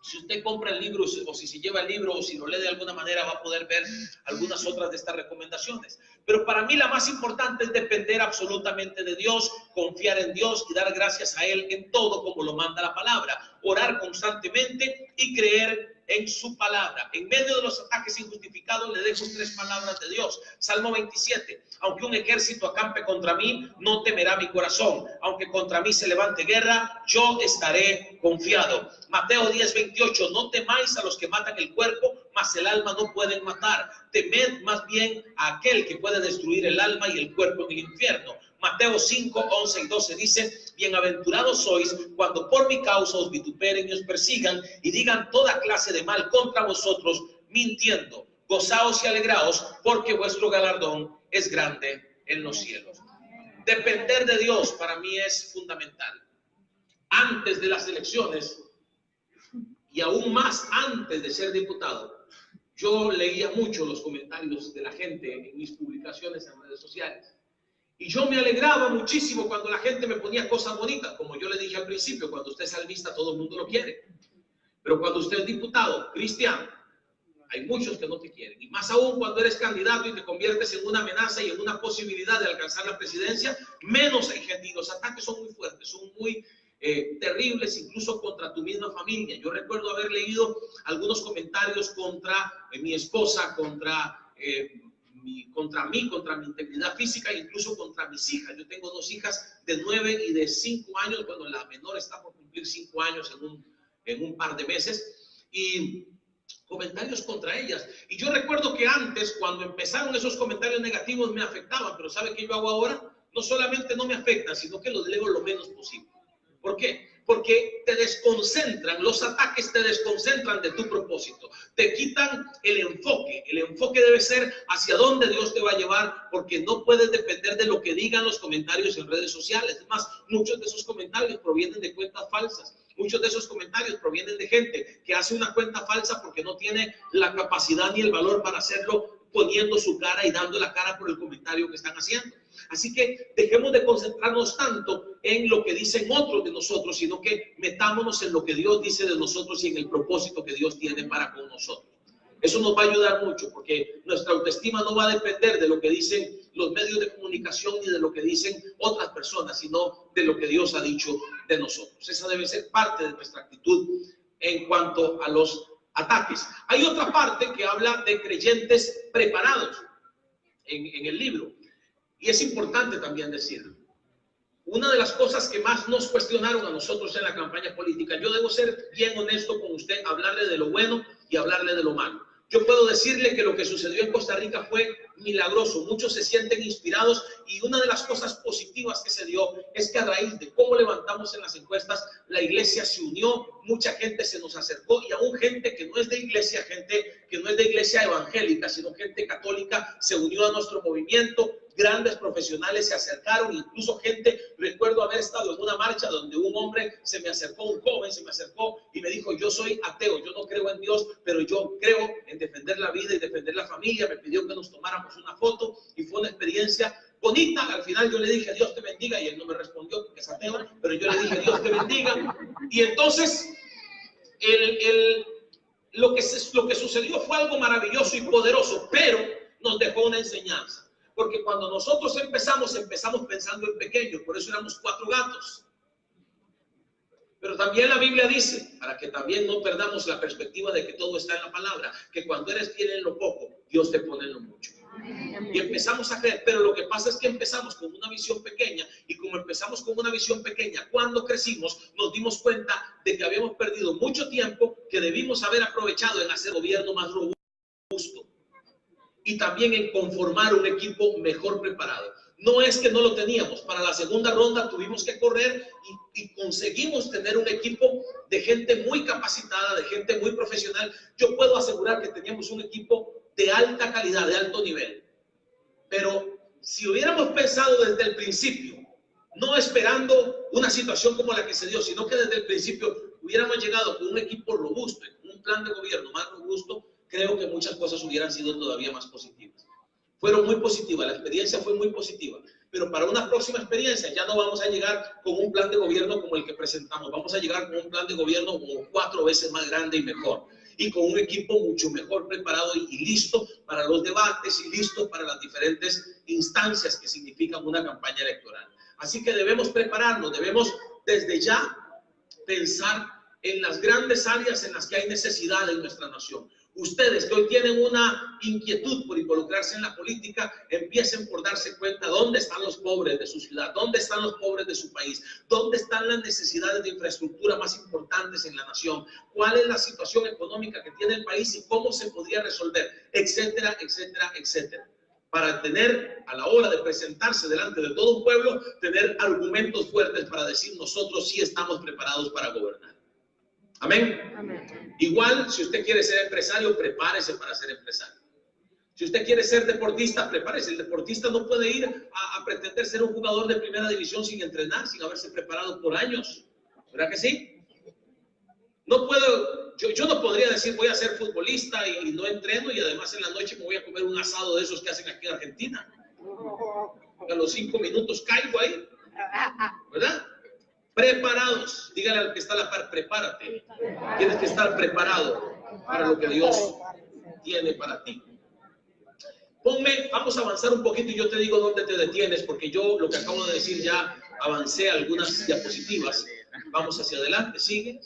si usted compra el libro o si se lleva el libro o si lo lee de alguna manera, va a poder ver algunas otras de estas recomendaciones. Pero para mí la más importante es depender absolutamente de Dios, confiar en Dios y dar gracias a Él en todo como lo manda la palabra. Orar constantemente y creer en su palabra. En medio de los ataques injustificados le dejo tres palabras de Dios. Salmo 27. Aunque un ejército acampe contra mí, no temerá mi corazón. Aunque contra mí se levante guerra, yo estaré confiado. Mateo 10:28. No temáis a los que matan el cuerpo, mas el alma no pueden matar. Temed más bien a aquel que puede destruir el alma y el cuerpo en el infierno. Mateo 5:11 y 12 dice: bienaventurados sois cuando por mi causa os vituperen y os persigan y digan toda clase de mal contra vosotros, mintiendo. Gozaos y alegraos, porque vuestro galardón es grande en los cielos. Depender de Dios para mí es fundamental. Antes de las elecciones y aún más antes de ser diputado, yo leía mucho los comentarios de la gente en mis publicaciones en redes sociales. Y yo me alegraba muchísimo cuando la gente me ponía cosas bonitas. Como yo le dije al principio, cuando usted es salmista, todo el mundo lo quiere. Pero cuando usted es diputado, cristiano, hay muchos que no te quieren. Y más aún cuando eres candidato y te conviertes en una amenaza y en una posibilidad de alcanzar la presidencia, menos hay gente. Y los ataques son muy fuertes, son muy terribles, incluso contra tu misma familia. Yo recuerdo haber leído algunos comentarios contra mi esposa, contra mí, contra mi integridad física e incluso contra mis hijas. Yo tengo dos hijas de 9 y de 5 años. Bueno, la menor está por cumplir 5 años en un par de meses. Y comentarios contra ellas. Y yo recuerdo que antes, cuando empezaron esos comentarios negativos, me afectaban. Pero ¿sabe qué yo hago ahora? No solamente no me afectan, sino que los leo lo menos posible. ¿Por qué? Porque te desconcentran, los ataques te desconcentran de tu propósito, te quitan el enfoque debe ser hacia dónde Dios te va a llevar, porque no puedes depender de lo que digan los comentarios en redes sociales. Es más, muchos de esos comentarios provienen de cuentas falsas, muchos de esos comentarios provienen de gente que hace una cuenta falsa porque no tiene la capacidad ni el valor para hacerlo, poniendo su cara y dando la cara por el comentario que están haciendo. Así que dejemos de concentrarnos tanto en lo que dicen otros de nosotros, sino que metámonos en lo que Dios dice de nosotros y en el propósito que Dios tiene para con nosotros. Eso nos va a ayudar mucho, porque nuestra autoestima no va a depender de lo que dicen los medios de comunicación ni de lo que dicen otras personas, sino de lo que Dios ha dicho de nosotros. Esa debe ser parte de nuestra actitud en cuanto a los ataques. Hay otra parte que habla de creyentes preparados en el libro. Y es importante también decirlo. una de las cosas que más nos cuestionaron a nosotros en la campaña política, yo debo ser bien honesto con usted, hablarle de lo bueno y hablarle de lo malo. Yo puedo decirle que lo que sucedió en Costa Rica fue milagroso. Muchos se sienten inspirados y una de las cosas positivas que se dio es que a raíz de cómo levantamos en las encuestas, la iglesia se unió, mucha gente se nos acercó y aún gente que no es de iglesia, gente que no es de iglesia evangélica, sino gente católica, se unió a nuestro movimiento. Grandes profesionales se acercaron, incluso gente, recuerdo haber estado en una marcha donde un hombre se me acercó, un joven se me acercó y me dijo: yo soy ateo, yo no creo en Dios, pero yo creo en defender la vida y defender la familia. Me pidió que nos tomáramos una foto y fue una experiencia bonita. Al final yo le dije: Dios te bendiga, y él no me respondió porque es ateo, pero yo le dije: Dios te bendiga. Y entonces lo que sucedió fue algo maravilloso y poderoso, pero nos dejó una enseñanza. Porque cuando nosotros empezamos pensando en pequeño, por eso éramos 4 gatos. Pero también la Biblia dice, para que también no perdamos la perspectiva de que todo está en la palabra, que cuando eres fiel en lo poco, Dios te pone en lo mucho. Y empezamos a creer, pero lo que pasa es que empezamos con una visión pequeña, y como empezamos con una visión pequeña, cuando crecimos nos dimos cuenta de que habíamos perdido mucho tiempo que debimos haber aprovechado en hacer gobierno más robusto. Y también en conformar un equipo mejor preparado. No es que no lo teníamos. Para la segunda ronda tuvimos que correr y conseguimos tener un equipo de gente muy capacitada, de gente muy profesional. Yo puedo asegurar que teníamos un equipo de alta calidad, de alto nivel. Pero si hubiéramos pensado desde el principio, no esperando una situación como la que se dio, sino que desde el principio hubiéramos llegado con un equipo robusto, con un plan de gobierno más robusto, creo que muchas cosas hubieran sido todavía más positivas. Fueron muy positivas, la experiencia fue muy positiva, pero para una próxima experiencia ya no vamos a llegar con un plan de gobierno como el que presentamos, vamos a llegar con un plan de gobierno como 4 veces más grande y mejor, y con un equipo mucho mejor preparado y listo para los debates y listo para las diferentes instancias que significan una campaña electoral. Así que debemos prepararnos, debemos desde ya pensar en las grandes áreas en las que hay necesidad en nuestra nación. Ustedes que hoy tienen una inquietud por involucrarse en la política, empiecen por darse cuenta dónde están los pobres de su ciudad, dónde están los pobres de su país, dónde están las necesidades de infraestructura más importantes en la nación, cuál es la situación económica que tiene el país y cómo se podría resolver, etcétera, etcétera, etcétera. Para tener, a la hora de presentarse delante de todo un pueblo, tener argumentos fuertes para decir: nosotros sí estamos preparados para gobernar. Amén. Amén. Igual, si usted quiere ser empresario, prepárese para ser empresario. Si usted quiere ser deportista, prepárese. El deportista no puede ir a pretender ser un jugador de primera división sin entrenar, sin haberse preparado por años. ¿Verdad que sí? No puedo, yo no podría decir: voy a ser futbolista y no entreno, y además en la noche me voy a comer un asado de esos que hacen aquí en Argentina. A los 5 minutos caigo ahí. ¿Verdad? Preparados. Dígale al que está a la par: prepárate. Tienes que estar preparado para lo que Dios tiene para ti. Vamos a avanzar un poquito y yo te digo dónde te detienes, porque yo lo que acabo de decir ya avancé algunas diapositivas. Vamos hacia adelante. Sigue.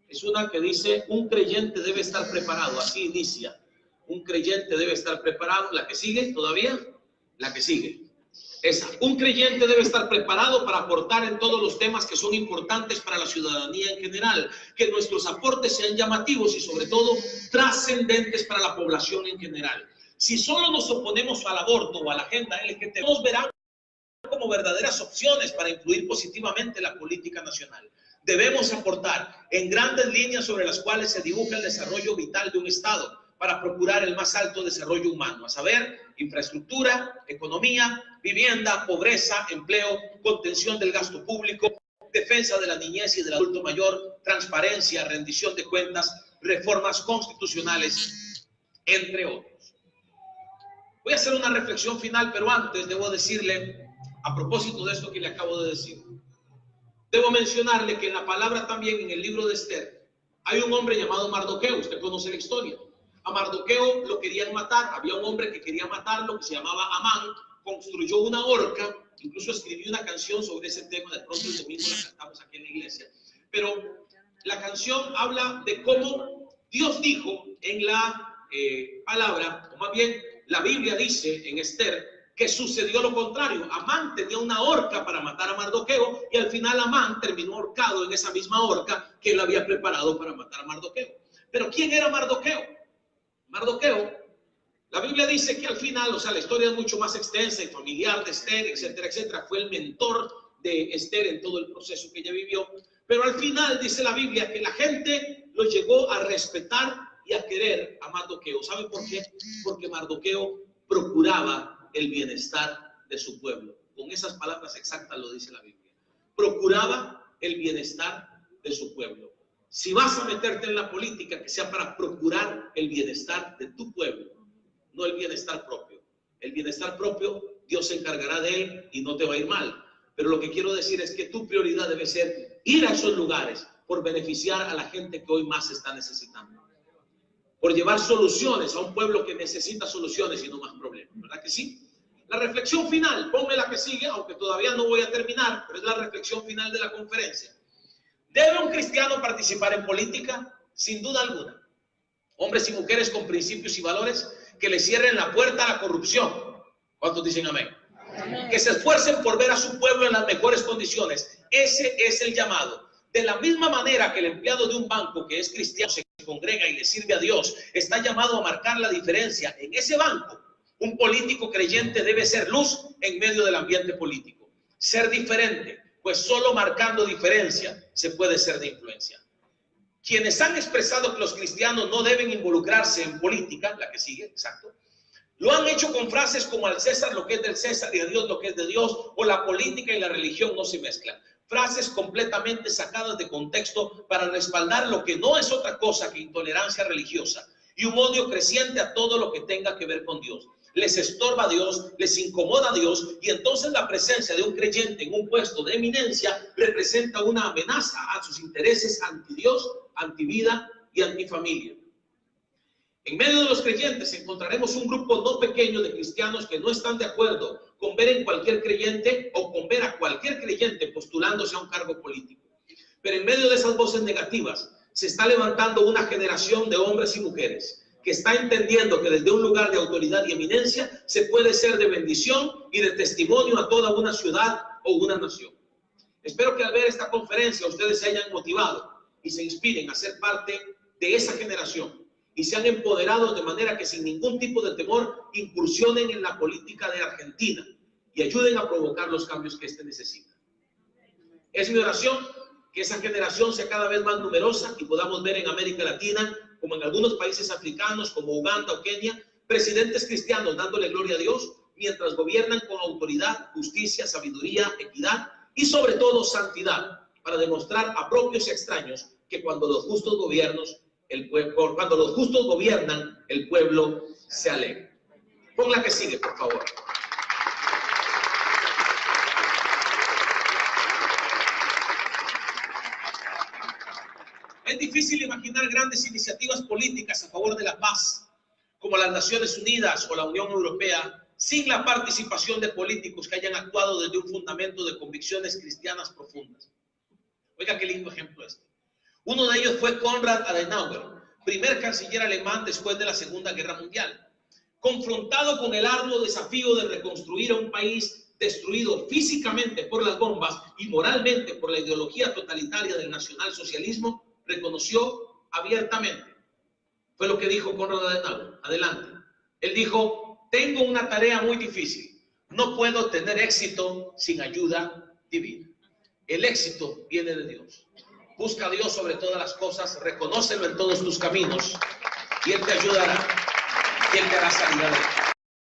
Es una que dice: un creyente debe estar preparado. Así inicia. Un creyente debe estar preparado. La que sigue todavía. La que sigue. Esa. Un creyente debe estar preparado para aportar en todos los temas que son importantes para la ciudadanía en general, que nuestros aportes sean llamativos y sobre todo trascendentes para la población en general. Si solo nos oponemos al aborto o a la agenda LGBT, nos verán como verdaderas opciones para influir positivamente en la política nacional. Debemos aportar en grandes líneas sobre las cuales se dibuja el desarrollo vital de un Estado para procurar el más alto desarrollo humano, a saber, infraestructura, economía, vivienda, pobreza, empleo, contención del gasto público, defensa de la niñez y del adulto mayor, transparencia, rendición de cuentas, reformas constitucionales, entre otros. Voy a hacer una reflexión final, pero antes debo decirle, a propósito de esto que le acabo de decir, debo mencionarle que en la palabra también, en el libro de Esther, hay un hombre llamado Mardoqueo. Usted conoce la historia. A Mardoqueo lo querían matar. Había un hombre que quería matarlo, que se llamaba Amán. Construyó una horca, incluso escribió una canción sobre ese tema. De pronto el domingo la cantamos aquí en la iglesia. Pero la canción habla de cómo Dios dijo en la palabra, o más bien la Biblia dice en Esther, que sucedió lo contrario. Amán tenía una horca para matar a Mardoqueo y al final Amán terminó ahorcado en esa misma horca que él había preparado para matar a Mardoqueo. Pero ¿quién era Mardoqueo? Mardoqueo, la Biblia dice que al final, o sea, la historia es mucho más extensa y familiar de Esther, etcétera, etcétera. Fue el mentor de Esther en todo el proceso que ella vivió. Pero al final dice la Biblia que la gente lo llegó a respetar y a querer a Mardoqueo. ¿Sabe por qué? Porque Mardoqueo procuraba el bienestar de su pueblo. Con esas palabras exactas lo dice la Biblia. Procuraba el bienestar de su pueblo. Si vas a meterte en la política, que sea para procurar el bienestar de tu pueblo, no el bienestar propio. El bienestar propio, Dios se encargará de él y no te va a ir mal. Pero lo que quiero decir es que tu prioridad debe ser ir a esos lugares por beneficiar a la gente que hoy más está necesitando. Por llevar soluciones a un pueblo que necesita soluciones y no más problemas. ¿Verdad que sí? La reflexión final, ponme la que sigue, aunque todavía no voy a terminar, pero es la reflexión final de la conferencia. ¿Debe un cristiano participar en política? Sin duda alguna. Hombres y mujeres con principios y valores que le cierren la puerta a la corrupción. ¿Cuántos dicen amén? Amén. Que se esfuercen por ver a su pueblo en las mejores condiciones. Ese es el llamado. De la misma manera que el empleado de un banco que es cristiano se congrega y le sirve a Dios, está llamado a marcar la diferencia en ese banco. Un político creyente debe ser luz en medio del ambiente político. Ser diferente, pues solo marcando diferencia se puede ser de influencia. Quienes han expresado que los cristianos no deben involucrarse en política, la que sigue, exacto, lo han hecho con frases como al César lo que es del César y a Dios lo que es de Dios, o la política y la religión no se mezclan. Frases completamente sacadas de contexto para respaldar lo que no es otra cosa que intolerancia religiosa y un odio creciente a todo lo que tenga que ver con Dios. Les estorba a Dios, les incomoda a Dios, y entonces la presencia de un creyente en un puesto de eminencia representa una amenaza a sus intereses anti-Dios, anti-vida y anti-familia. En medio de los creyentes encontraremos un grupo no pequeño de cristianos que no están de acuerdo con ver en cualquier creyente o con ver a cualquier creyente postulándose a un cargo político. Pero en medio de esas voces negativas se está levantando una generación de hombres y mujeres que está entendiendo que desde un lugar de autoridad y eminencia se puede ser de bendición y de testimonio a toda una ciudad o una nación. Espero que al ver esta conferencia ustedes se hayan motivado y se inspiren a ser parte de esa generación y sean empoderados de manera que sin ningún tipo de temor incursionen en la política de Argentina y ayuden a provocar los cambios que éste necesita. Es mi oración que esa generación sea cada vez más numerosa y podamos ver en América Latina, como en algunos países africanos, como Uganda o Kenia, presidentes cristianos dándole gloria a Dios mientras gobiernan con autoridad, justicia, sabiduría, equidad y sobre todo santidad, para demostrar a propios y extraños que cuando los justos gobiernan, el pueblo se alegra. Pon la que sigue, por favor. Es difícil imaginar grandes iniciativas políticas a favor de la paz, como las Naciones Unidas o la Unión Europea, sin la participación de políticos que hayan actuado desde un fundamento de convicciones cristianas profundas. Oiga, qué lindo ejemplo este. Uno de ellos fue Konrad Adenauer, primer canciller alemán después de la Segunda Guerra Mundial. Confrontado con el arduo desafío de reconstruir a un país destruido físicamente por las bombas y moralmente por la ideología totalitaria del nacionalsocialismo, reconoció abiertamente. Fue lo que dijo Konrad Adenauer. Adelante. Él dijo: tengo una tarea muy difícil. No puedo tener éxito sin ayuda divina. El éxito viene de Dios. Busca a Dios sobre todas las cosas, reconócelo en todos tus caminos y Él te ayudará y Él te hará salir adelante.